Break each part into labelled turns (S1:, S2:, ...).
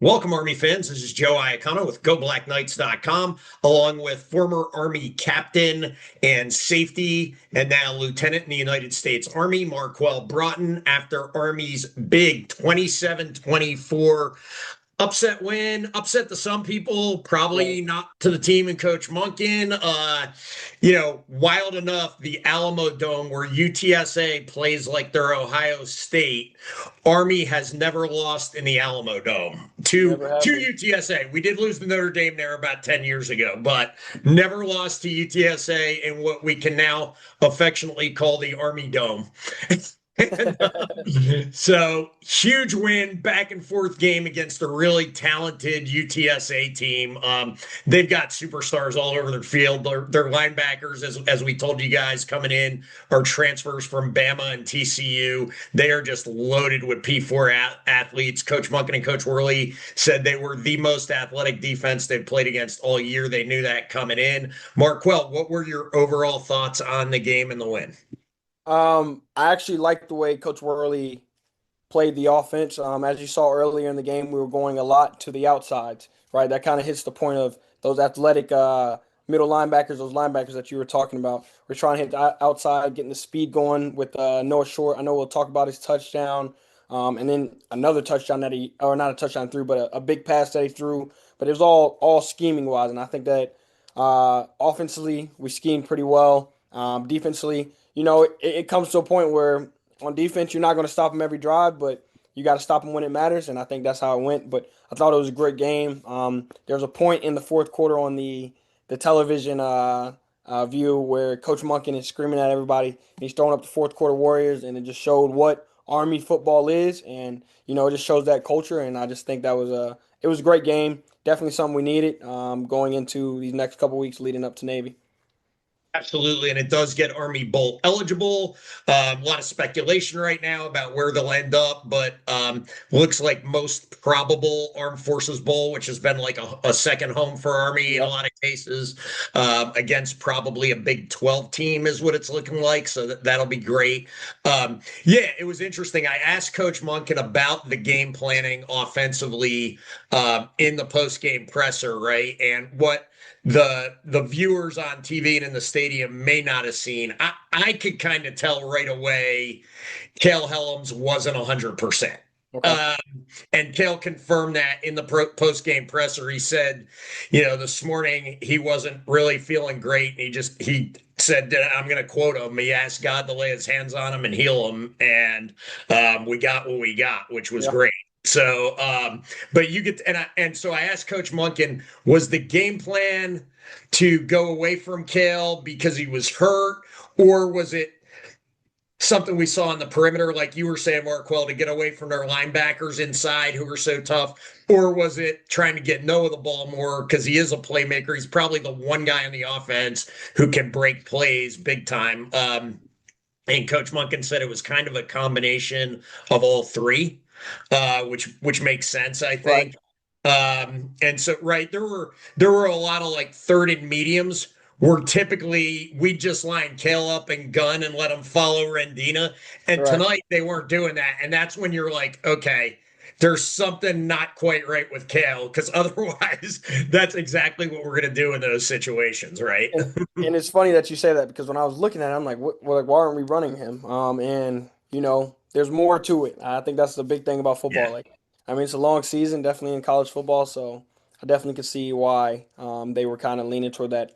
S1: Welcome, Army fans. This is Joe Iacono with GoBlackKnights.com, along with former Army captain and safety, and now lieutenant in the United States Army, Marquel Broughton, after Army's big 27-24 upset win. Upset to some people,
S2: Right.
S1: probably not to the team and Coach Monken. Wild enough, the Alamo Dome, where UTSA plays like they're Ohio State, Army has never lost in the Alamo Dome to
S2: Never have we.
S1: UTSA. We did lose to Notre Dame there about 10 years ago, but never lost to UTSA in what we can now affectionately call the Army Dome. So huge win, back and forth game against a really talented UTSA team. They've got superstars all over their field. Their linebackers, as we told you guys, coming in are transfers from Bama and TCU. They are just loaded with P4 athletes. Coach Monken and Coach Worley said they were the most athletic defense they've played against all year. They knew that coming in. Marquel, what were your overall thoughts on the game and the win?
S2: I actually liked the way Coach Worley played the offense. As you saw earlier in the game, we were going a lot to the outsides, right? That kind of hits the point of those athletic middle linebackers, those linebackers that you were talking about. We're trying to hit the outside, getting the speed going with Noah Short. I know we'll talk about his touchdown, and then another touchdown that or not a touchdown threw, but a big pass that he threw. But it was all scheming wise, and I think that offensively we schemed pretty well. Defensively, it comes to a point where on defense, you're not going to stop them every drive, but you got to stop them when it matters, and I think that's how it went. But I thought it was a great game. There was a point in the fourth quarter on the television view where Coach Monken is screaming at everybody, and he's throwing up the fourth quarter Warriors, and it just showed what Army football is, and it just shows that culture. And I just think it was a great game. Definitely something we needed going into these next couple weeks leading up to Navy.
S1: Absolutely, and it does get Army Bowl eligible. A lot of speculation right now about where they'll end up, but looks like most probable Armed Forces Bowl, which has been like a second home for Army in a
S2: Yep.
S1: lot of cases, against probably a Big 12 team is what it's looking like. So that'll be great. Yeah, it was interesting. I asked Coach Monken about the game planning offensively in the post game presser, right, and what the viewers on TV and in the stadium may not have seen. I could kind of tell right away Cale Helms wasn't 100%.
S2: Okay.
S1: Um, and Cale confirmed that in the post game presser. He said, this morning he wasn't really feeling great. And he said, I'm going to quote him. He asked God to lay his hands on him and heal him. And we got what we got, which was
S2: Yeah.
S1: great. So, but you get, and so I asked Coach Monken, was the game plan to go away from Cale because he was hurt, or was it something we saw on the perimeter, like you were saying, Marquel, to get away from their linebackers inside who are so tough? Or was it trying to get Noah the ball more because he is a playmaker? He's probably the one guy on the offense who can break plays big time. And Coach Monken said it was kind of a combination of all three, which makes sense, I
S2: Right.
S1: think. And so, right, there were a lot of like third and mediums where typically we just line Kale up and gun and let him follow Rendina. And
S2: Right.
S1: tonight they weren't doing that. And that's when you're like, okay, there's something not quite right with Kale, because otherwise that's exactly what we're going to do in those situations, right?
S2: And it's funny that you say that because when I was looking at it, I'm like, like, why aren't we running him? And there's more to it. I think that's the big thing about
S1: Yeah.
S2: football. Like, I mean, it's a long season, definitely in college football, so I definitely could see why they were kind of leaning toward that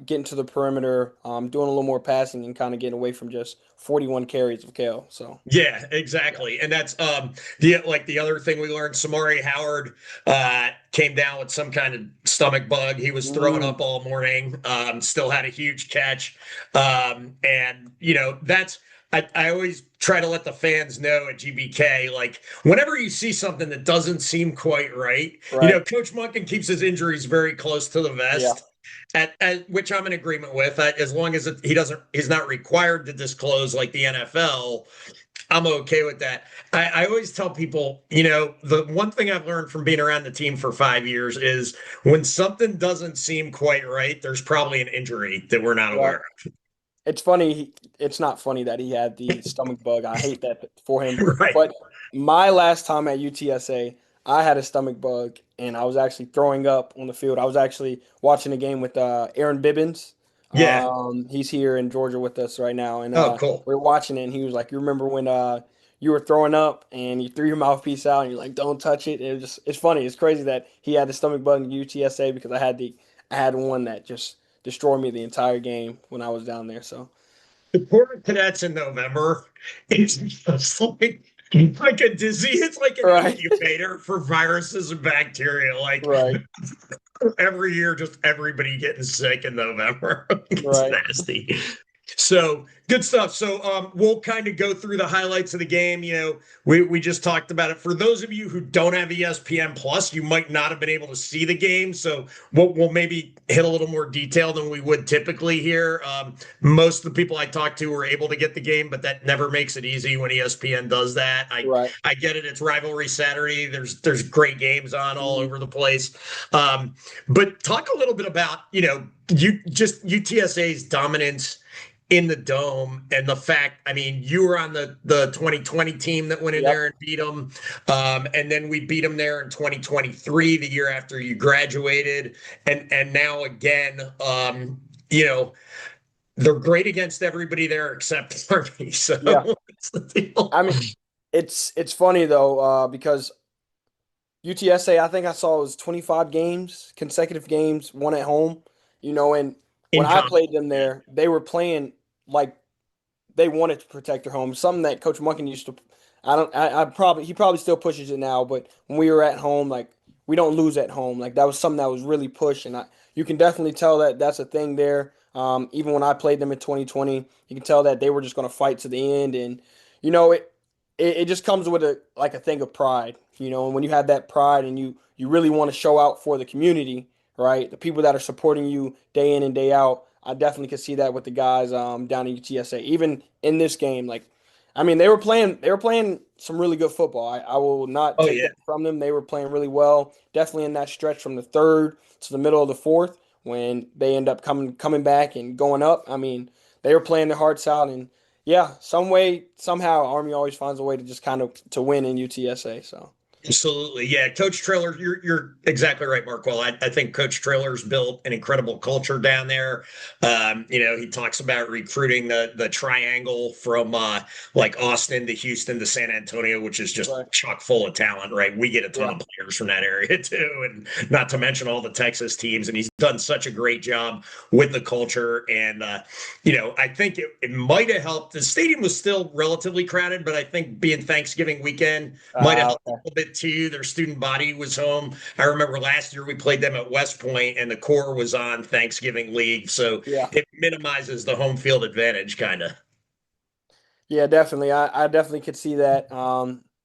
S2: getting to the perimeter, doing a little more passing, and kind of getting away from just 41 carries of Kale. So
S1: Yeah,
S2: yeah.
S1: exactly. And that's the other thing we learned, Samari Howard came down with some kind of stomach bug. He was throwing
S2: Mm,
S1: up all morning, still had a huge catch. And that's I always try to let the fans know at GBK, like whenever you see something that doesn't seem quite right,
S2: right.
S1: Coach Monken keeps his injuries very close to the
S2: Yeah.
S1: vest. At which I'm in agreement with. As long as he's not required to disclose like the NFL, I'm okay with that. I always tell people, the one thing I've learned from being around the team for 5 years is when something doesn't seem quite right, there's probably an injury that we're not
S2: Right.
S1: aware
S2: It's funny. It's not funny that he had the stomach bug. I hate that for him.
S1: of. Right.
S2: But my last time at UTSA, I had a stomach bug and I was actually throwing up on the field. I was actually watching a game with Aaron Bibbins.
S1: Yeah.
S2: He's here in Georgia with us right now, and
S1: Oh, cool.
S2: we are watching it. And he was like, "You remember when you were throwing up and you threw your mouthpiece out and you're like, don't touch it." It's funny. It's crazy that he had the stomach bug in UTSA because I had one that just destroyed me the entire game when I was down there. So
S1: The Porter Cadets in November is just like a disease. It's like an
S2: right,
S1: incubator for viruses and bacteria. Like
S2: right,
S1: every year, just everybody getting sick in November. It's
S2: right.
S1: nasty. So good stuff. So we'll kind of go through the highlights of the game. We just talked about it. For those of you who don't have ESPN Plus, you might not have been able to see the game. So we'll maybe hit a little more detail than we would typically here. Most of the people I talked to were able to get the game, but that never makes it easy when ESPN does that.
S2: Right.
S1: I get it. It's rivalry Saturday. There's great games on all over the place. But talk a little bit about UTSA's dominance in the dome and the fact, I mean, you were on the 2020 team that went in
S2: Yep.
S1: there and beat them. And then we beat them there in 2023, the year after you graduated. And now again, you know, they're great against everybody there except Army. So
S2: Yeah.
S1: what's the deal?
S2: I mean, it's funny though, because UTSA, I think I saw it was 25 games, consecutive games, one at home. And when
S1: In
S2: I
S1: con-
S2: played them there, they were playing like they wanted to protect their home. Something that Coach Munkin used to. I probably he probably still pushes it now, but when we were at home, like we don't lose at home. Like that was something that was really pushed, and you can definitely tell that that's a thing there. Even when I played them in 2020, you can tell that they were just going to fight to the end, and it just comes with a thing of pride, and when you have that pride and you really want to show out for the community, right? The people that are supporting you day in and day out. I definitely could see that with the guys down in UTSA. Even in this game, like I mean, they were playing some really good football. I will not
S1: oh
S2: take
S1: yeah.
S2: that from them. They were playing really well. Definitely in that stretch from the third to the middle of the fourth when they end up coming back and going up. I mean, they were playing their hearts out, and yeah, some way somehow Army always finds a way to just kind of to win in UTSA. So
S1: Absolutely. Yeah. Coach Trailer, you're exactly right, Marquel. I think Coach Trailer's built an incredible culture down there. He talks about recruiting the triangle from like Austin to Houston to San Antonio, which is just
S2: right,
S1: chock full of talent, right? We get a ton
S2: yeah,
S1: of players from that area too, and not to mention all the Texas teams. And he's done such a great job with the culture. And I think it might have helped. The stadium was still relatively crowded, but I think being Thanksgiving weekend might have helped a
S2: okay,
S1: little bit too. Their student body was home. I remember last year we played them at West Point, and the core was on Thanksgiving league, so
S2: yeah.
S1: it minimizes the home field advantage, kind of.
S2: Yeah, definitely. I definitely could see that.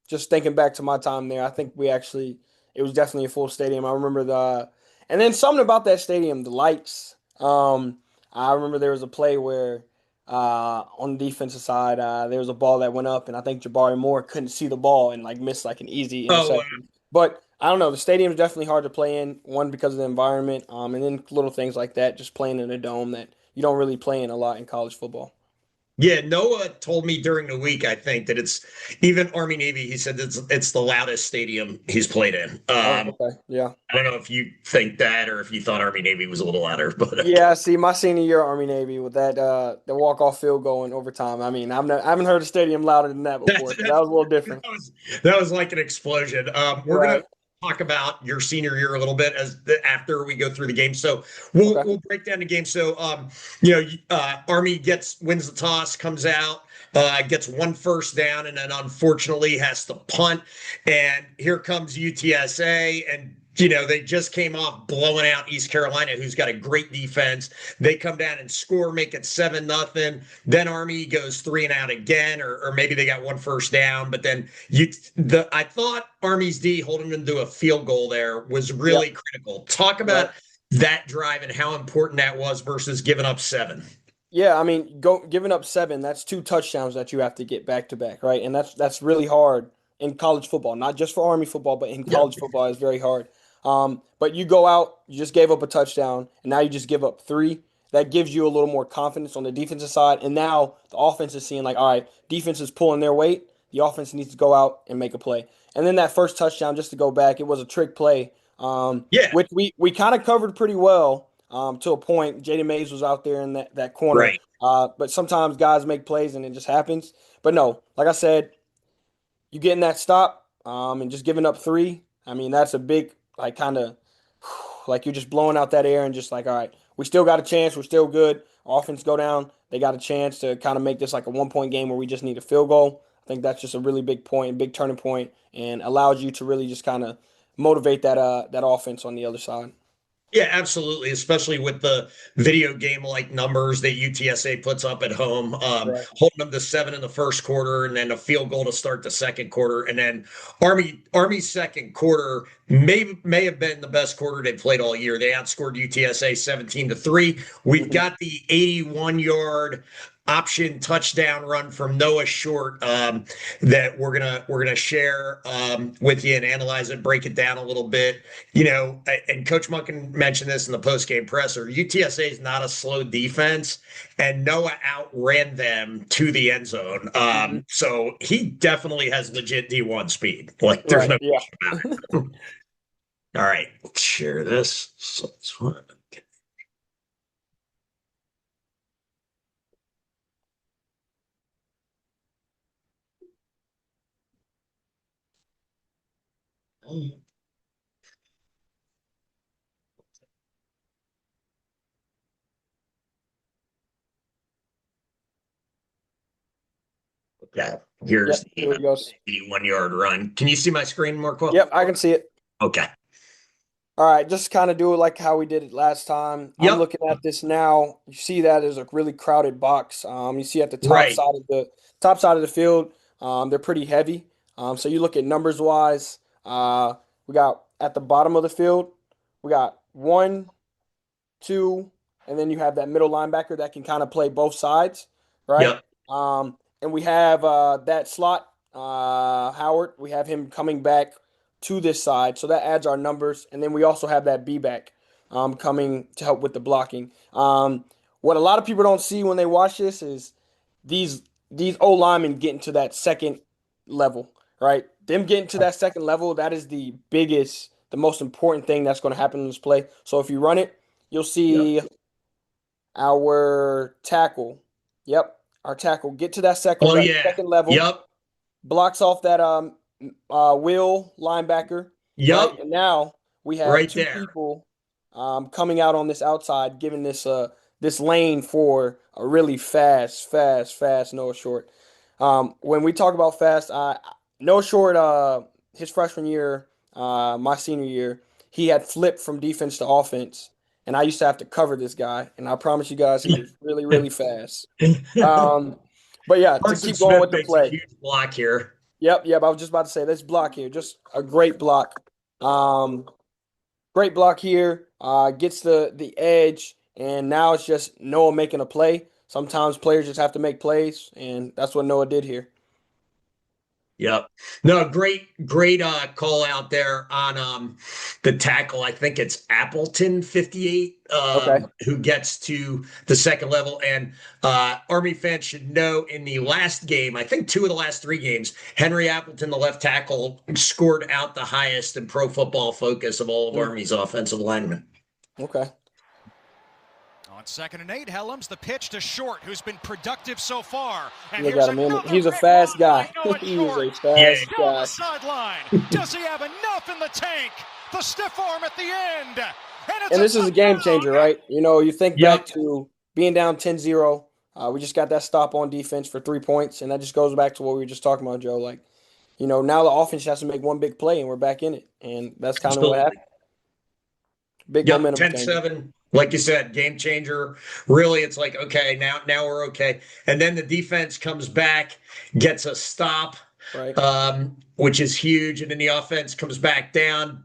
S2: Just thinking back to my time there, I think it was definitely a full stadium. I remember and then something about that stadium, the lights. I remember there was a play where, on the defensive side, there was a ball that went up, and I think Jabari Moore couldn't see the ball and like missed like an easy
S1: Oh,
S2: interception. But I don't know. The stadium's definitely hard to play in. One because of the environment, and then little things like that, just playing in a dome that you don't really play in a lot in college football.
S1: yeah. Noah told me during the week, I think that it's even Army Navy. He said it's the loudest stadium he's played in.
S2: Oh, okay, yeah.
S1: I don't know if you think that or if you thought Army Navy was a little louder, but
S2: Yeah, see, my senior year Army Navy with that the walk off field goal in overtime. I mean, I haven't heard a stadium louder than that before, so that was a little different.
S1: that was like an explosion. We're gonna
S2: Right.
S1: talk about your senior year a little bit after we go through the game. So we'll
S2: Okay.
S1: we'll break down the game. So Army wins the toss, comes out, gets one first down, and then unfortunately has to punt. And here comes UTSA, and they just came off blowing out East Carolina, who's got a great defense. They come down and score, make it 7-0. Then Army goes 3-and-out again, or maybe they got one first down. But then I thought Army's D holding them to a field goal there was
S2: Yep.
S1: really critical. Talk
S2: Right.
S1: about that drive and how important that was versus giving up 7.
S2: Yeah, I mean, giving up seven, that's two touchdowns that you have to get back to back, right? And that's really hard in college football, not just for Army football, but in
S1: Yep.
S2: college football is very hard. But you go out, you just gave up a touchdown, and now you just give up three. That gives you a little more confidence on the defensive side. And now the offense is seeing like, all right, defense is pulling their weight. the offense needs to go out and make a play. And then that first touchdown, just to go back, it was a trick play,
S1: Yeah.
S2: which we kind of covered pretty well to a point. Jaden Mays was out there in that corner.
S1: Right.
S2: But sometimes guys make plays and it just happens. But no, like I said, you getting that stop and just giving up 3. I mean, that's a big, like, kind of like you're just blowing out that air and just like, all right, we still got a chance. We're still good. Offense go down. They got a chance to kind of make this like a 1-point game where we just need a field goal. I think that's just a really big point, big turning point, and allows you to really just kind of motivate that offense on the other side.
S1: Yeah, absolutely. Especially with the video game like numbers that UTSA puts up at home,
S2: Right.
S1: holding them to 7 in the first quarter, and then a field goal to start the second quarter, and then Army's second quarter may have been the best quarter they played all year. They outscored UTSA 17-3. We've got the 81-yard option touchdown run from Noah Short that we're gonna share with you and analyze it, break it down a little bit. And Coach Munkin mentioned this in the post-game presser. UTSA is not a slow defense, and Noah outran them to the end zone. So he definitely has legit D1 speed. Like there's no question about it. All right, let's share this. So it's fun. Okay, here's
S2: Yep, here
S1: the
S2: it goes.
S1: 81-yard run. Can you see my screen, Marquel?
S2: Yep, I can see it.
S1: Okay.
S2: All right, just kind of do it like how we did it last time. I'm
S1: Yep.
S2: looking at this now. You see that as a really crowded box. You see at the
S1: Right.
S2: top side of the field, they're pretty heavy. So you look at numbers wise. We got at the bottom of the field, we got 1, 2, and then you have that middle linebacker that can kind of play both sides, right?
S1: Yep.
S2: And we have that slot, Howard. We have him coming back to this side, so that adds our numbers. And then we also have that B back coming to help with the blocking. What a lot of people don't see when they watch this is these O linemen getting to that second level, right? Them getting to that second level, that is the most important thing that's going to happen in this play. So if you run it, you'll see our tackle. Yep, our tackle get to that second level.
S1: Yep.
S2: Blocks off that Will linebacker.
S1: Yep.
S2: Right? And now we have
S1: Right
S2: 2
S1: there.
S2: people coming out on this outside, giving this lane for a really fast Noah Short. When we talk about fast, Noah Short, his freshman year, my senior year, he had flipped from defense to offense, and I used to have to cover this guy. And I promise you guys, he was really, really fast. But yeah, to keep going with the play.
S1: A huge block here.
S2: Yep. I was just about to say this block here, just a great block. Great block here. Gets the edge, and now it's just Noah making a play. Sometimes players just have to make plays, and that's what Noah did here.
S1: Yep. No, great call out there on the tackle. I think it's Appleton 58 who gets to the second level. And Army fans should know in the last game, I think 2 of the last 3 games, Henry Appleton, the left tackle, scored out the highest in Pro Football Focus of all of Army's offensive linemen.
S2: Okay.
S3: On 2nd and 8, Helms, the pitch to Short, who's been productive so far. And
S2: look at him, man. He's a fast guy. He is a fast guy.
S3: Down the sideline. Does he have enough in the tank? The stiff arm at the end.
S2: And this is a game changer, right? You think back to being down 10-0. We just got that stop on defense for 3 points, and that just goes back to what we were just talking about, Joe. Like, now the offense has to make one big play, and we're back in it. And that's kind of what happened. Big momentum.
S1: 10-7. Like you said, game changer. Really, it's like, okay, now we're okay. And then the defense comes back, gets a stop,
S2: right.
S1: Which is huge. And then the offense comes back down,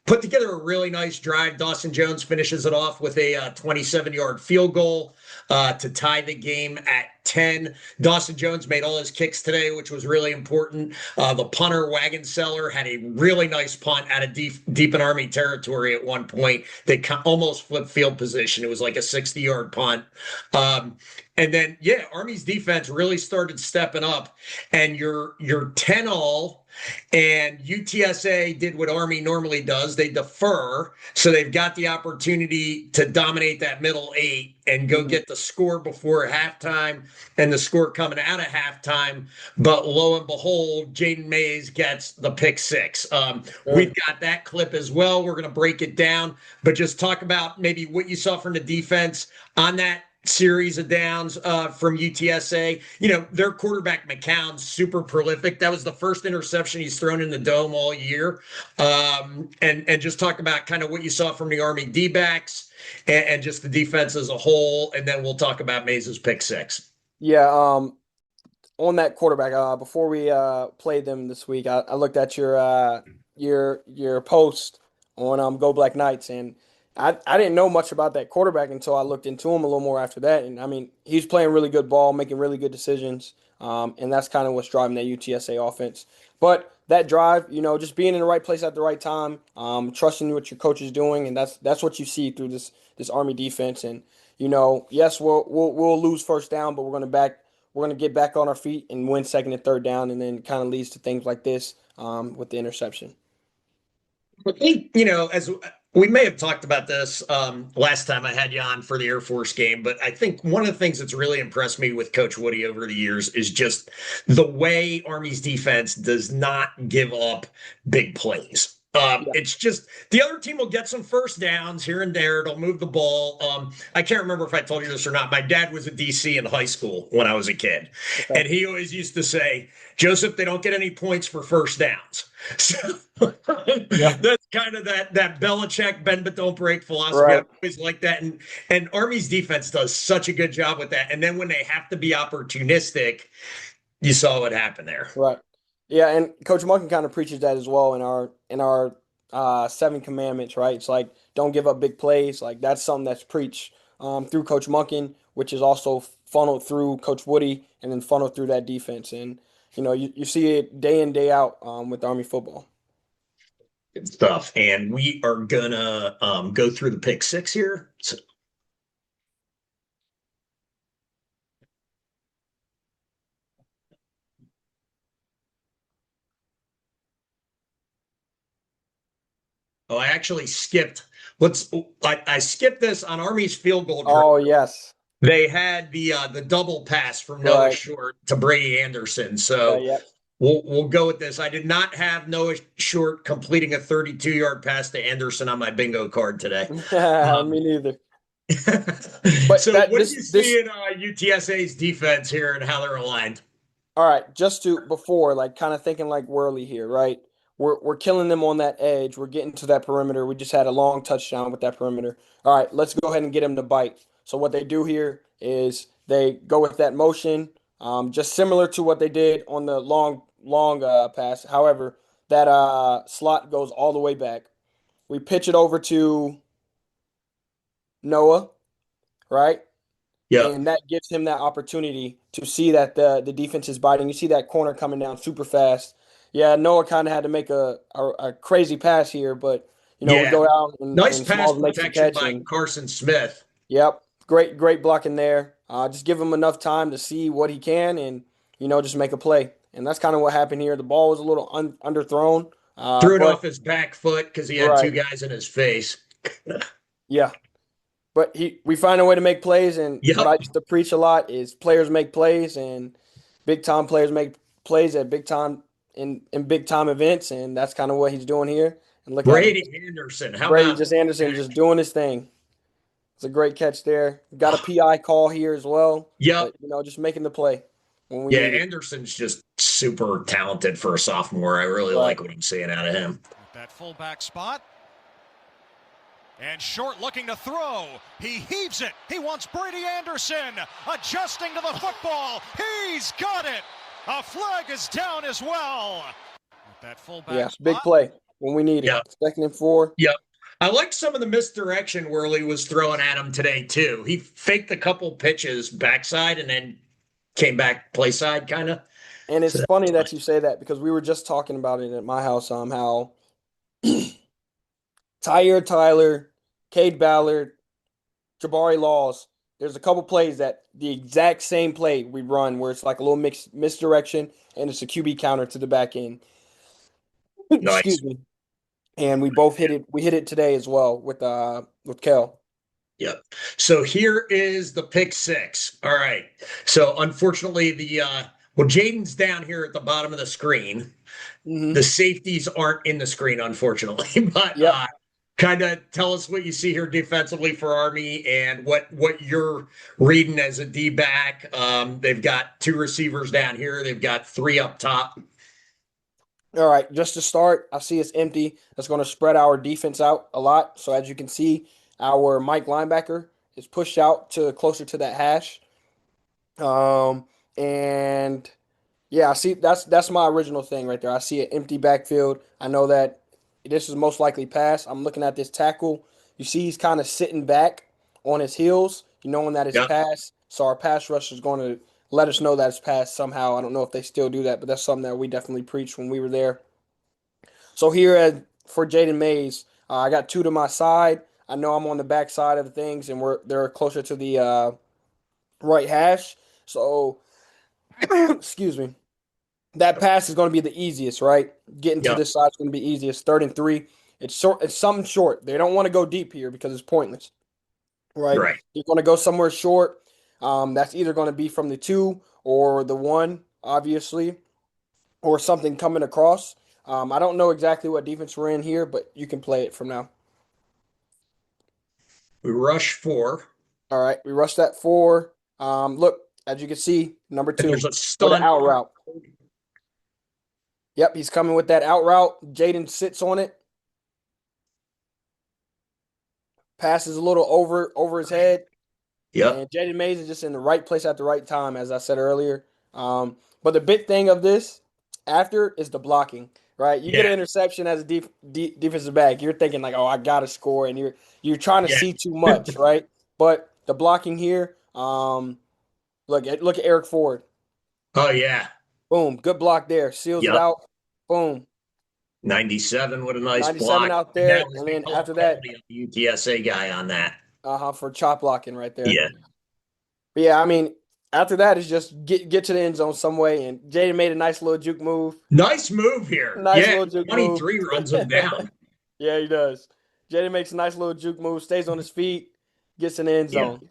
S1: put together a really nice drive. Dawson Jones finishes it off with a 27-yard field goal to tie the game at 10. Dawson Jones made all his kicks today, which was really important. The punter, Wagon Seller, had a really nice punt out of deep in Army territory at one point. They almost flipped field position. It was like a 60-yard punt. And then, yeah, Army's defense really started stepping up. And you're 10-all. And UTSA did what Army normally does. They defer, so they've got the opportunity to dominate that middle 8 and go get the score before halftime and the score coming out of halftime. But lo and behold, Jaden Mays gets the pick 6. We've got that clip as well. We're going to break it down, but just talk about maybe what you saw from the defense on that series of downs from UTSA. You know, their quarterback McCown's super prolific. That was the first interception he's thrown in the dome all year. And just talk about kind of what you saw from the Army D-backs and just the defense as a whole. And then we'll talk about Mays' pick 6.
S2: Yeah. On that quarterback, before we played them this week, I looked at your post on Go Black Knights, and I didn't know much about that quarterback until I looked into him a little more after that. And I mean, he's playing really good ball, making really good decisions. And that's kind of what's driving that UTSA offense. But that drive, you know, just being in the right place at the right time, trusting what your coach is doing, and that's what you see through this Army defense. And you know, yes, we'll lose first down, but we're gonna get back on our feet and win second and third down, and then kind of leads to things like this with the interception.
S1: I think, you know, as we may have talked about this last time I had you on for the Air Force game, but I think one of the things that's really impressed me with Coach Woody over the years is just the way Army's defense does not give up big plays. It's just the other team will get some first downs here and there. It'll move the ball. I can't remember if I told you this or not. My dad was a DC in high school when I was a kid. Okay. And he always used to say, Joseph, they don't get any points for first downs. So that's kind of that Belichick bend but don't break philosophy. Right. I always like that. And Army's defense does such a good job with that. And then when they have to be opportunistic, you saw what happened there.
S2: Right. Yeah, and Coach Monken kind of preaches that as well in our 7 commandments, right? It's like, don't give up big plays. Like, that's something that's preached through Coach Monken, which is also funneled through Coach Woody and then funneled through that defense. And, you know, you see it day in, day out with Army football.
S1: Good stuff. And we are going to go through the pick 6 here. So I actually skipped. I skipped this on Army's field goal drill.
S2: Oh, yes.
S1: They had the double pass from Noah Short to Brady Anderson. So we'll go with this. I did not have Noah Short completing a 32-yard pass to Anderson on my bingo card today.
S2: Me neither.
S1: But so what do you see in UTSA's defense here and how they're aligned?
S2: All right, just before, like, kind of thinking like Worley here, right? We're killing them on that edge. We're getting to that perimeter. We just had a long touchdown with that perimeter. All right, let's go ahead and get them to bite. So what they do here is they go with that motion, just similar to what they did on the long pass. However, that slot goes all the way back. We pitch it over to Noah, right? Yeah. And that gives him that opportunity to see that the defense is biting. You see that corner coming down super fast. Yeah, Noah kind of had to make a crazy pass here, but, you know, we go out and
S1: nice
S2: and
S1: pass protection by Carson Smith.
S2: Yep, great blocking there. Just give him enough time to see what he can and, you know, just make a play. And that's kind of what happened here. The ball was a little underthrown.
S1: Threw it off his back foot because he had 2 guys in his face.
S2: Yeah. But we find a way to make plays, and what I used to preach a lot is players make plays, and big-time players make plays at big-time in big-time events, and that's kind of what he's doing here. And look
S1: Brady Anderson.
S2: Anderson just doing his thing. It's a great catch there. Got a PI call here as well.
S1: Yeah.
S2: You know, just making the play.
S1: Anderson's just super talented for a sophomore. I really like what I'm seeing out of him.
S3: That fullback spot. And Short looking to throw. He heaves it. He wants Brady Anderson adjusting to the football. He's got it. A flag is down as well. That fullback
S2: big play when we need it. 2nd and 4.
S1: Yep. I like some of the misdirection Worley was throwing at him today, too. He faked a couple pitches backside and then came back play side kind of.
S2: And it's
S1: So
S2: funny that you say that because we were just talking about it at my house, how Tyler, Cade Ballard, Jabari Laws, there's a couple plays that the exact same play we run where it's like a little misdirection and it's a QB counter to the back end.
S1: nice.
S2: Excuse me. And we both hit it. We hit it today as well with Kel.
S1: Yep. So here is the pick six. All right. So unfortunately, Jaden's down here at the bottom of the screen.
S2: Mm-hmm.
S1: The safeties aren't in the screen, unfortunately. But
S2: Yep.
S1: Kind of tell us what you see here defensively for Army and what you're reading as a D-back. They've got 2 receivers down here. They've got 3 up top.
S2: All right, just to start, I see it's empty. That's going to spread our defense out a lot. So as you can see, our Mike linebacker is pushed out to closer to that hash. And yeah, I see that's my original thing right there. I see an empty backfield. I know that this is most likely pass. I'm looking at this tackle. You see he's kind of sitting back on his heels, knowing that it's
S1: Yep.
S2: pass. So our pass rush is going to let us know that it's pass somehow. I don't know if they still do that, but that's something that we definitely preached when we were there. So here for Jaden Mays, I got 2 to my side. I know I'm on the back side of things, and they're closer to the right hash. So, excuse me. That pass is going to be the easiest, right? Getting to
S1: Yep.
S2: this side is going to be easiest. 3rd and 3. It's short. It's something short. They don't want to go deep here because it's pointless, right?
S1: Right.
S2: You're going to go somewhere short. That's either going to be from the 2 or the 1, obviously, or something coming across. I don't know exactly what defense we're in here, but you can play it from now.
S1: We rush 4.
S2: All right, we rushed that 4. Look, as you can see, number 2
S1: And there's a
S2: with an
S1: stunt
S2: out route. Yep, he's coming with that out route. Jaden sits on it. Passes a little over his head.
S1: Yep.
S2: And Jaden Mays is just in the right place at the right time, as I said earlier. But the big thing of this after is the blocking, right? You get an interception as a defensive back. You're thinking like, oh, I got to score, and you're trying to see too much, right? But the blocking here, look at Eric Ford.
S1: Oh yeah.
S2: Boom, good block there. Seals it out. Boom.
S1: 97, what a nice
S2: 97
S1: block.
S2: out there, and then after that,
S1: the UTSA guy on that.
S2: For chop blocking right there.
S1: Yeah.
S2: But yeah, I mean, after that is just get to the end zone some way, and Jaden made a nice little juke move.
S1: Nice move here.
S2: Nice little juke
S1: 23
S2: move.
S1: runs him down.
S2: Yeah, he does. Jaden makes a nice little juke move, stays on his feet, gets in the end zone.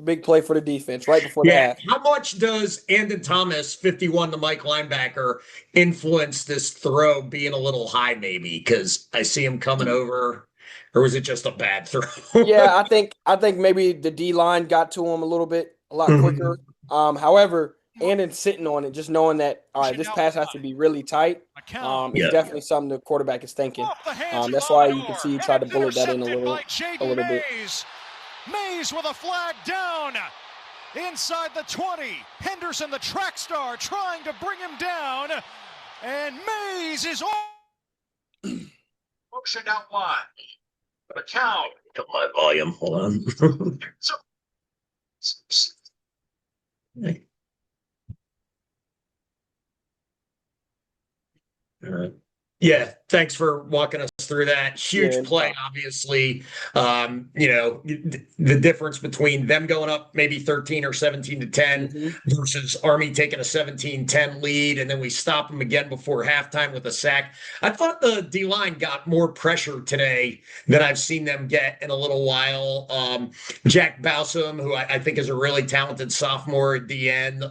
S2: Big play for the defense right before the half.
S1: How much does Andon Thomas, 51, the Mike linebacker, influence this throw being a little high maybe? Because I see him coming over. Or was it just a bad throw?
S2: Yeah, I think maybe the D line got to him a lot quicker. However, Andon's sitting on it, just knowing that all right, this pass has to be really tight. It's definitely something the quarterback is thinking. That's why you can see he tried to bullet that in a little bit.
S3: Mays with a flag down inside the 20. Henderson, the track star, trying to bring him down, and Mays is on.
S4: Motion out wide. The count.
S1: Cut my volume. Hold on. All right. Yeah, thanks for walking us through that. Huge play, obviously. The difference between them going up maybe 13 or 17 to 10 versus Army taking a 17-10 lead, and then we stop them again before halftime with a sack. I thought the D-line got more pressure today than I've seen them get in a little while. Jack Bowsum, who I think is a really talented sophomore at the end.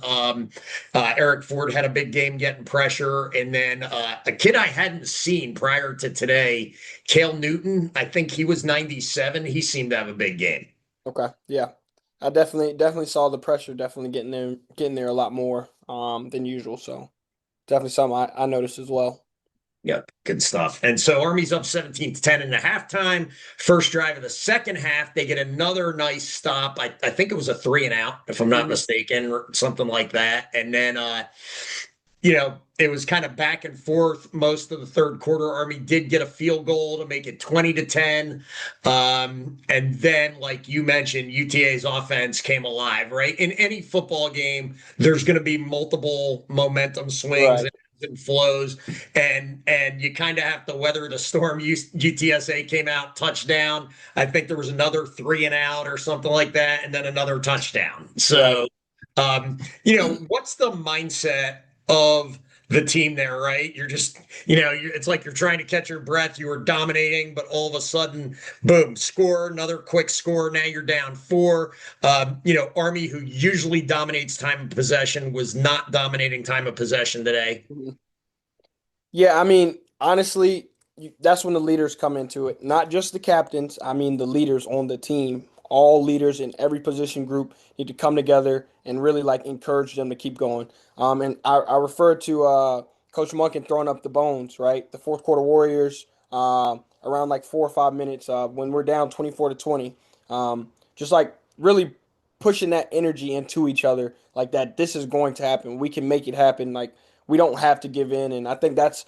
S1: Eric Ford had a big game getting pressure, and then a kid I hadn't seen prior to today, Cale Newton. I think he was 97. He seemed to have a big game.
S2: Okay, yeah, I definitely saw the pressure getting there a lot more than usual. So definitely something I noticed as well.
S1: Yep, good stuff. And so Army's up 17-10 in the halftime. First drive of the second half, they get another nice stop. I think it was a 3 and out, if I'm not mistaken, or something like that. And then it was kind of back and forth most of the third quarter. Army did get a field goal to make it 20-10. And then, like you mentioned, UTA's offense came alive, right? In any football game, there's going to be multiple momentum swings
S2: Right.
S1: and flows, and you kind of have to weather the storm. UTSA came out, touchdown. I think there was another 3-and-out or something like that, and then another touchdown. So, what's the mindset of the team there, right? You're just, it's like you're trying to catch your breath. You were dominating, but all of a sudden, boom, score, another quick score. Now you're down 4. Army, who usually dominates time of possession, was not dominating time of possession today.
S2: Yeah, I mean, honestly, that's when the leaders come into it. Not just the captains, I mean, the leaders on the team. All leaders in every position group need to come together and really like encourage them to keep going. And I refer to Coach Monken throwing up the bones, right? The fourth quarter Warriors, around like 4 or 5 minutes when we're down 24-20. Just like really pushing that energy into each other, like that this is going to happen. We can make it happen. Like we don't have to give in. And I think that's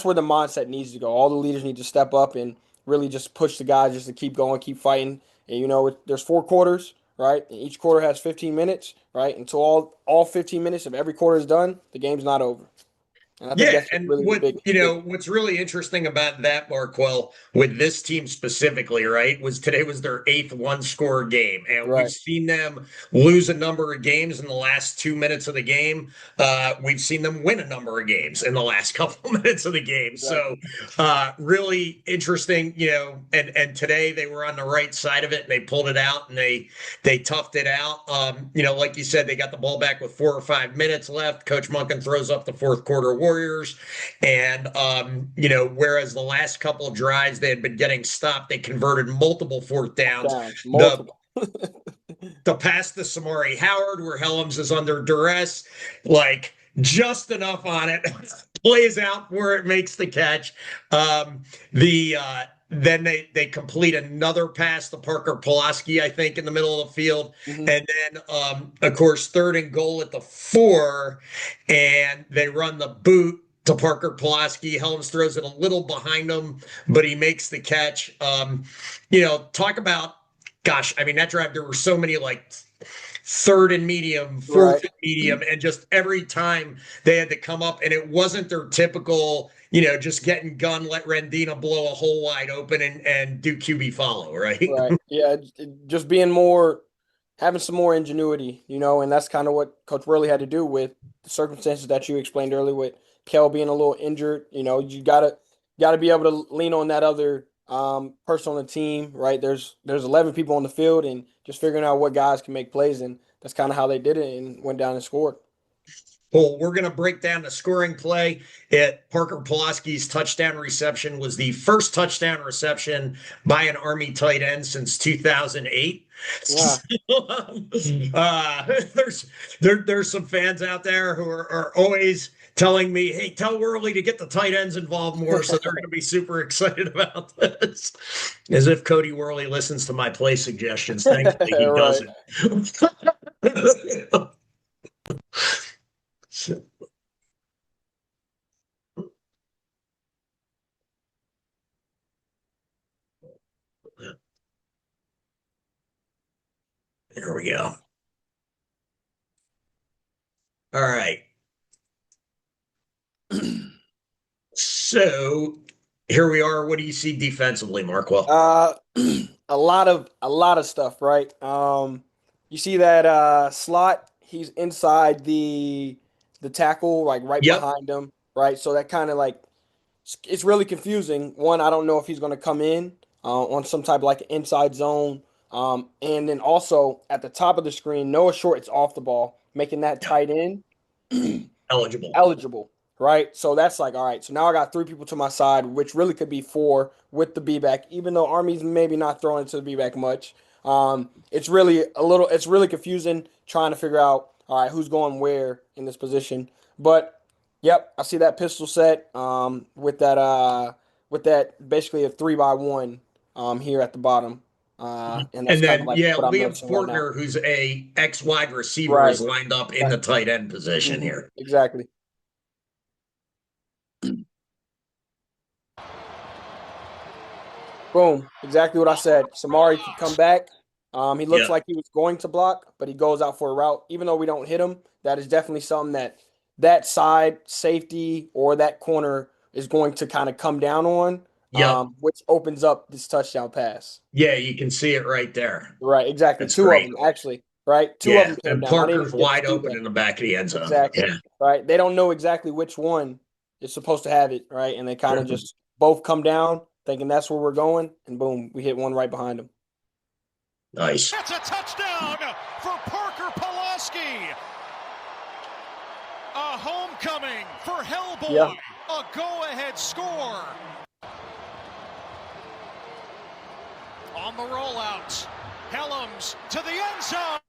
S2: where the mindset needs to go. All the leaders need to step up and really just push the guys just to keep going, keep fighting. And there's 4 quarters, right? And each quarter has 15 minutes, right? Until all 15 minutes of every quarter is done, the game's not over. And I think that's
S1: And
S2: really
S1: what's really interesting about that, Marquel, with this team specifically, right, was today was their 8th one-score game, and
S2: right.
S1: we've seen them lose a number of games in the last 2 minutes of the game. We've seen them win a number of games in the last couple minutes of the game.
S2: Exactly.
S1: So, really interesting, and today they were on the right side of it, and they pulled it out, and they toughed it out. Like you said, they got the ball back with 4 or 5 minutes left. Coach Monken throws up the fourth quarter Warriors. And, whereas the last couple of drives they had been getting stopped, they converted multiple fourth downs.
S2: Multiple.
S1: The pass to Samari Howard, where Helms is under duress, like just enough on it, plays out where it makes the catch. Then they complete another pass to Parker Pulaski, I think, in the middle of the field. Mm-hmm. And then, of course, 3rd and goal at the 4, and they run the boot to Parker Pulaski. Helms throws it a little behind him, but he makes the catch. Talk about, gosh, I mean, that drive, there were so many like 3rd and medium, 4th and medium, and just every time they had to come up, and it wasn't their typical, just getting gun, let Rendina blow a hole wide open and do QB follow, right?
S2: Right. Yeah, just having some more ingenuity, and that's kind of what Coach Worley had to do with the circumstances that you explained earlier with Kel being a little injured. You gotta be able to lean on that other person on the team, right? There's 11 people on the field, and just figuring out what guys can make plays, and that's kind of how they did it and went down and scored.
S1: Well, we're going to break down the scoring play. Parker Pulaski's touchdown reception was the first touchdown reception by an Army tight end since 2008.
S2: Yeah.
S1: There's some fans out there who are always telling me, hey, tell Worley to get the tight ends involved more, so they're going to be super excited about this. As if Cody Worley listens to my play suggestions. Thankfully, he doesn't. There we go. All right. So here we are. What do you see defensively, Marquel?
S2: A lot of stuff, right? You see that slot, he's inside the tackle, like right behind him, right? So that kind of like it's really confusing. One, I don't know if he's going to come in on some type of like inside zone. And then also at the top of the screen, Noah Short is off the ball, making that tight end eligible, right? So that's like, all right, so now I got 3 people to my side, which really could be 4 with the B-back, even though Army's maybe not throwing it to the B-back much. It's really confusing trying to figure out, all right, who's going where in this position. But yep, I see that pistol set with that basically a 3-by-1 here at the bottom. And then
S1: Liam Fortner, who's a ex-wide receiver, is lined up in the tight end position here.
S2: Exactly. Boom. Exactly what I said. Samari could come back. He looks
S1: Yeah.
S2: like he was going to block, but he goes out for a route. Even though we don't hit him, that is definitely something that side safety or that corner is going to kind of come down on,
S1: Yep.
S2: which opens up this touchdown pass.
S1: Yeah, you can see it right there.
S2: Right, exactly.
S1: That's
S2: Two of
S1: great.
S2: them, actually. Right, two of
S1: Yeah,
S2: them came
S1: and
S2: down. I didn't
S1: Parker's
S2: even get to
S1: wide
S2: see
S1: open
S2: that.
S1: in the back of the end zone.
S2: Exactly.
S1: Yeah.
S2: Right. They don't know exactly which one is supposed to have it, right? And they kind of
S1: Yeah.
S2: just both come down thinking that's where we're going, and boom, we hit one right behind them.
S1: Nice.
S3: That's a touchdown for Parker Pulaski. A homecoming for Hellboy.
S2: Yeah.
S3: A go-ahead score. On the rollout, Helms to the end zone.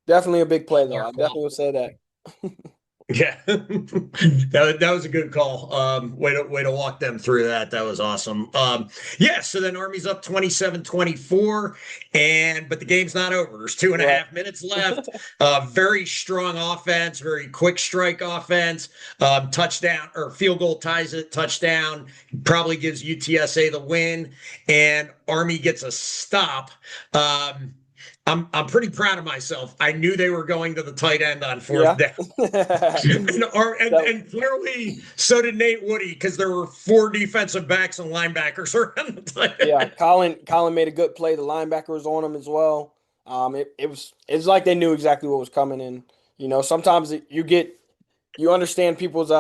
S2: Definitely a big play, though.
S1: More
S2: I
S1: call.
S2: definitely would say that.
S1: Yeah, that was a good call. Way to walk them through that. That was awesome. Yeah, so then Army's up 27-24, but the game's not over. There's two and a
S2: Right.
S1: half minutes left. Very strong offense, very quick strike offense. Touchdown or field goal ties it. Touchdown probably gives UTSA the win, and Army gets a stop. I'm pretty proud of myself. I knew they were going to the tight end on fourth
S2: Yeah.
S1: down. And clearly so did Nate Woody because there were four defensive backs and linebackers around the tight end.
S2: Yeah, Colin made a good play. The linebacker was on him as well. It's like they knew exactly what was coming, and sometimes you understand people's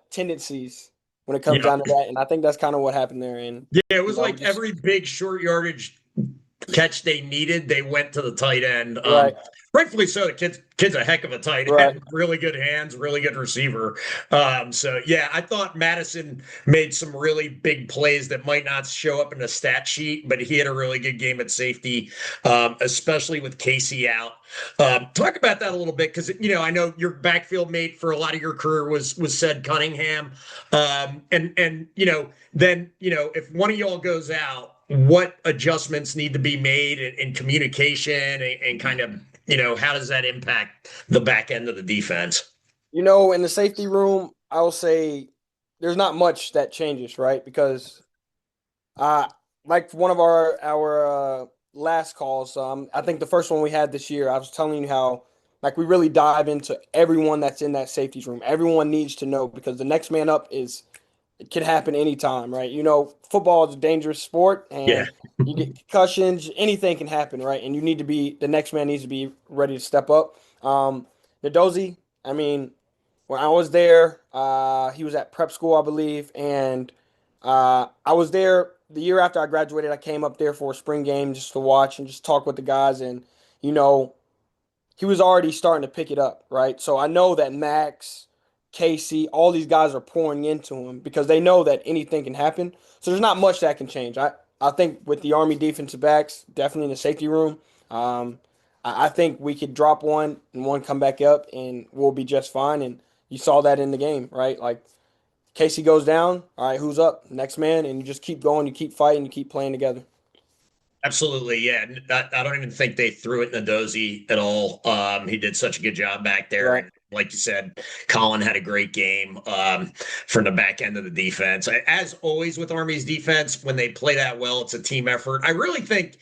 S2: tendencies when it comes
S1: Yeah.
S2: down to that, and I think that's kind of what happened there. And
S1: Yeah, it was
S2: we
S1: like
S2: just
S1: every big short yardage catch they needed, they went to the tight end.
S2: right,
S1: Rightfully so. The kid's a heck of a tight end.
S2: right.
S1: Really good hands, really good receiver. So yeah, I thought Madison made some really big plays that might not show up in the stat sheet, but he had a really good game at safety, especially with Casey out. Talk about that a little bit because I know your backfield mate for a lot of your career was said Cunningham, and then if one of y'all goes out, what adjustments need to be made in communication and kind of how does that impact the back end of the defense?
S2: In the safety room, I will say there's not much that changes, right? Because like one of our last calls, I think the first one we had this year, I was telling you how like we really dive into everyone that's in that safety room. Everyone needs to know because the next man up it can happen anytime, right? Football is a dangerous sport
S1: Yeah,
S2: and you get concussions, anything can happen, right? And the next man needs to be ready to step up. Nadozi, I mean, when I was there, he was at prep school, I believe, and I was there the year after I graduated. I came up there for a spring game just to watch and just talk with the guys, and you know, he was already starting to pick it up, right? So I know that Max, Casey, all these guys are pouring into him because they know that anything can happen. So there's not much that can change. I think with the Army defensive backs, definitely in the safety room, I think we could drop one and one come back up and we'll be just fine. And you saw that in the game, right? Like Casey goes down, all right, who's up? Next man, and you just keep going, you keep fighting, you keep playing together.
S1: absolutely. Yeah, I don't even think they threw it in the dozy at all. He did such a good job back there,
S2: Right.
S1: and like you said, Colin had a great game from the back end of the defense. As always with Army's defense, when they play that well, it's a team effort. I really think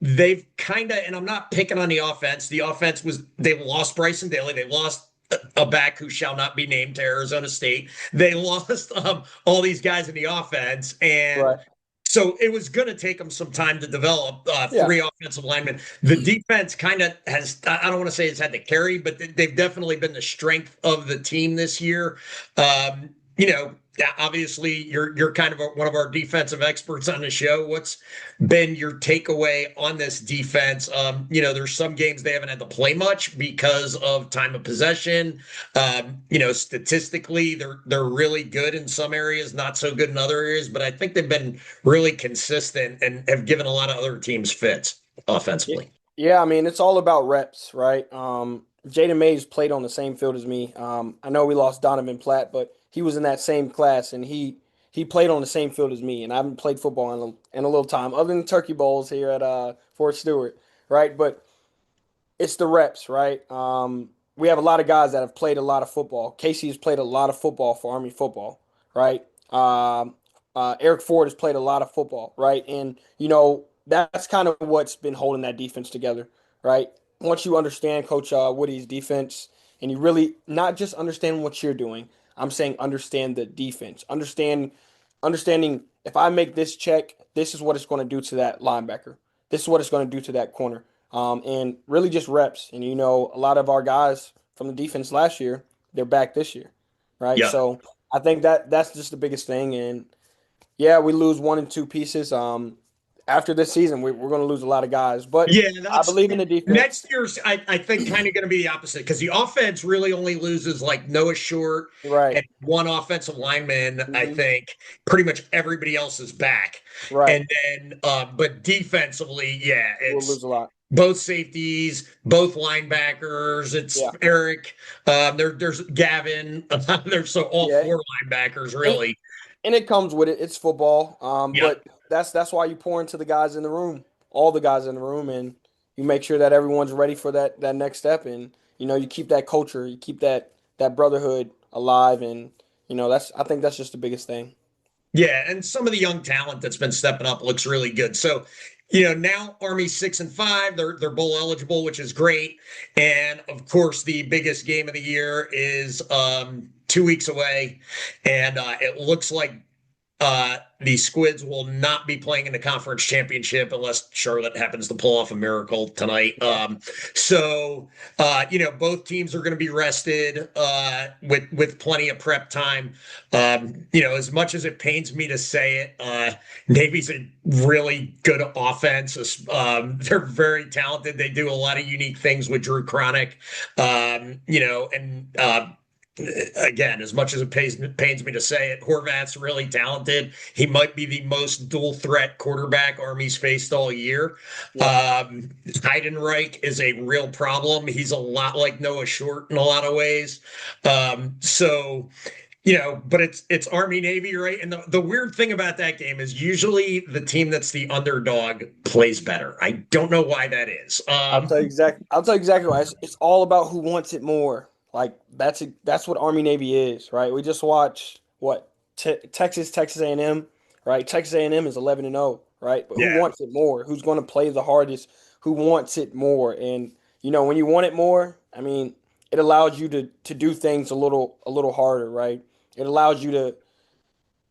S1: they've kind of, and I'm not picking on the offense. The offense they lost Bryson Daly, they lost a back who shall not be named to Arizona State. They lost all these guys in the offense, and
S2: Right.
S1: so it was going to take them some time to develop
S2: Yeah.
S1: three offensive linemen. The defense kind of I don't want to say it's had to carry, but they've definitely been the strength of the team this year. Obviously you're kind of one of our defensive experts on the show. What's been your takeaway on this defense? There's some games they haven't had to play much because of time of possession. Statistically, they're really good in some areas, not so good in other areas, but I think they've been really consistent and have given a lot of other teams fits offensively.
S2: Yeah, I mean, it's all about reps, right? Jaden Mays played on the same field as me. I know we lost Donovan Platt, but he was in that same class, and he played on the same field as me. And I haven't played football in a little time, other than Turkey Bowls here at Fort Stewart, right? But It's the reps, right? We have a lot of guys that have played a lot of football. Casey has played a lot of football for Army football, right? Eric Ford has played a lot of football, right? And that's kind of what's been holding that defense together, right? Once you understand Coach Woody's defense, and you really not just understand what you're doing, I'm saying understand the defense, understanding if I make this check, this is what it's going to do to that linebacker. This is what it's going to do to that corner. And really just reps. And a lot of our guys from the defense last year, they're back this year, right?
S1: Yeah.
S2: So I think that's just the biggest thing. And yeah, we lose one and two pieces. After this season, we're going to lose a lot of guys, but
S1: Yeah,
S2: I
S1: that's
S2: believe in the defense.
S1: next year's. I think kind of going to be the opposite because the offense really only loses like Noah Short
S2: Right.
S1: and one offensive lineman. I
S2: Mhm.
S1: think pretty much everybody else is back,
S2: Right.
S1: and then but defensively, yeah,
S2: We'll
S1: it's
S2: lose a lot.
S1: both safeties, both linebackers. It's
S2: Yeah.
S1: Eric. There's Gavin. There's so all
S2: Yeah.
S1: four linebackers really.
S2: And it comes with it. It's football.
S1: Yeah.
S2: But that's why you pour into the guys in the room, all the guys in the room, and you make sure that everyone's ready for that next step. And you keep that culture, you keep that brotherhood alive, and I think that's just the biggest thing.
S1: Yeah, and some of the young talent that's been stepping up looks really good. So, now Army's 6-5, they're bowl eligible, which is great. And of course, the biggest game of the year is 2 weeks away, and it looks like the Squids will not be playing in the conference championship unless Charlotte happens to pull off a miracle tonight. So both teams are going to be rested with plenty of prep time. As much as it pains me to say it, Navy's a really good offense. They're very talented. They do a lot of unique things with Drew Cronick, and again, as much as it pains me to say it, Horvath's really talented. He might be the most dual threat quarterback Army's faced all year.
S2: Yeah.
S1: Heidenreich is a real problem. He's a lot like Noah Short in a lot of ways. But it's Army Navy, right? And the weird thing about that game is usually the team that's the underdog plays better. I don't know why that is.
S2: I'll tell you exactly why. It's all about who wants it more. Like that's what Army Navy is, right? We just watched Texas A&M, right? Texas A&M is 11-0, right? But who wants it more? Who's going to play the hardest? Who wants it more? And when you want it more, I mean, it allows you to do things a little harder, right? It allows you to,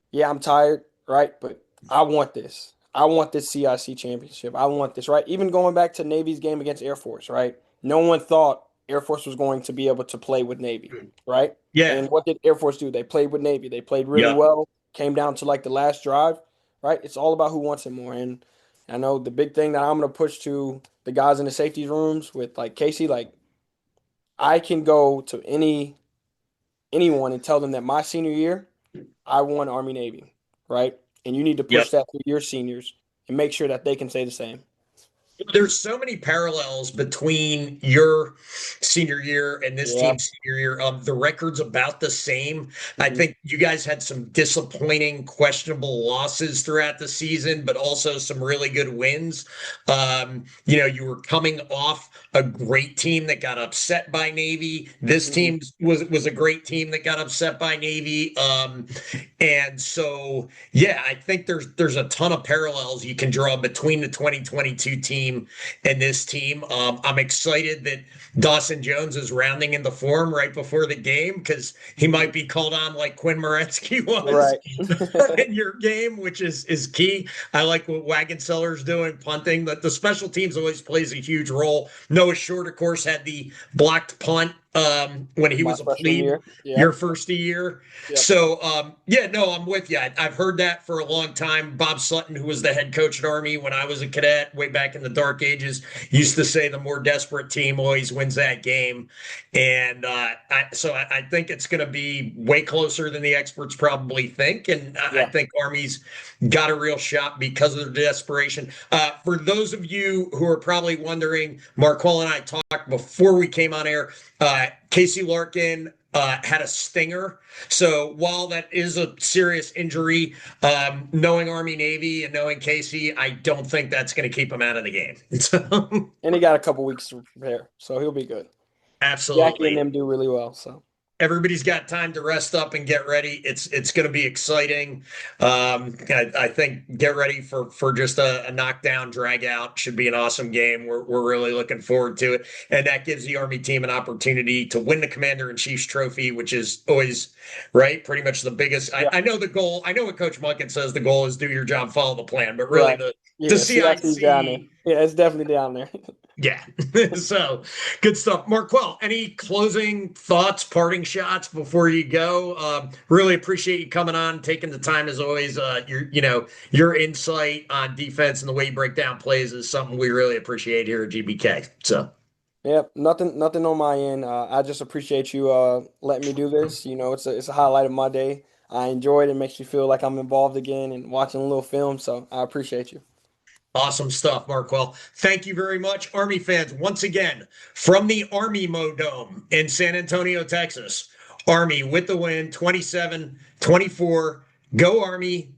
S2: yeah, I'm tired, right? But I want this. I want this CIC championship. I want this, right? Even going back to Navy's game against Air Force, right? No one thought Air Force was going to be able to play with Navy, right?
S1: Yeah.
S2: And what did Air Force do? They played with Navy. They played really well. Came down to like the last drive, right? It's all about who wants it more. And I know the big thing that I'm going to push to the guys in the safety rooms with like Casey, like I can go to anyone and tell them that my senior year, I won Army Navy, right? And you need to push that to your seniors and make sure that they can say the same.
S1: There's so many parallels between your senior year and this team's senior year. The record's about the same. I think you guys had some disappointing, questionable losses throughout the season, but also some really good wins. You were coming off a great team that got upset by Navy. This team was a great team that got upset by Navy. And so, yeah, I think there's a ton of parallels you can draw between the 2022 team and this team. I'm excited that Dawson Jones is rounding into form right before the game because he might be called on like Quinn Moretsky was in your game, which is key. I like what Wagon Seller's doing, punting. The special teams always plays a huge role. Noah Short, of course, had the blocked punt when he was a plebe your first year. So, I'm with you. I've heard that for a long time. Bob Sutton, who was the head coach at Army when I was a cadet way back in the dark ages, used to say the more desperate team always wins that game. And I think it's going to be way closer than the experts probably think. And I think Army's got a real shot because of their desperation. For those of you who are probably wondering, Marquel and I talked before we came on air. Casey Larkin had a stinger. So while that is a serious injury, knowing Army Navy and knowing Casey, I don't think that's going to keep him out of the game. So,
S2: And he got a couple weeks to prepare, so he'll be good. Jackie and
S1: absolutely.
S2: them do really well. So
S1: Everybody's got time to rest up and get ready. It's going to be exciting. I think get ready for just a knockdown, drag out. Should be an awesome game. We're really looking forward to it, and that gives the Army team an opportunity to win the Commander in Chief's trophy, which is always right, pretty much the biggest.
S2: yeah.
S1: I know the goal. I know what Coach Munkin says. The goal is do your job, follow the plan, but really
S2: Right.
S1: the
S2: CIC's down there.
S1: CIC.
S2: Yeah, it's definitely down there.
S1: Yeah. So good stuff. Marquel, any closing thoughts, parting shots before you go? Really appreciate you coming on, taking the time as always. Your insight on defense and the way you break down plays is something we really appreciate here at GBK. So
S2: Yep, nothing on my end. I just appreciate you letting me do this. It's a highlight of my day. I enjoy it. It makes me feel like I'm involved again and watching a little film. So I appreciate you.
S1: awesome stuff, Marquel. Thank you very much. Army fans, once again, from the Army Dome in San Antonio, Texas. Army with the win, 27-24. Go Army.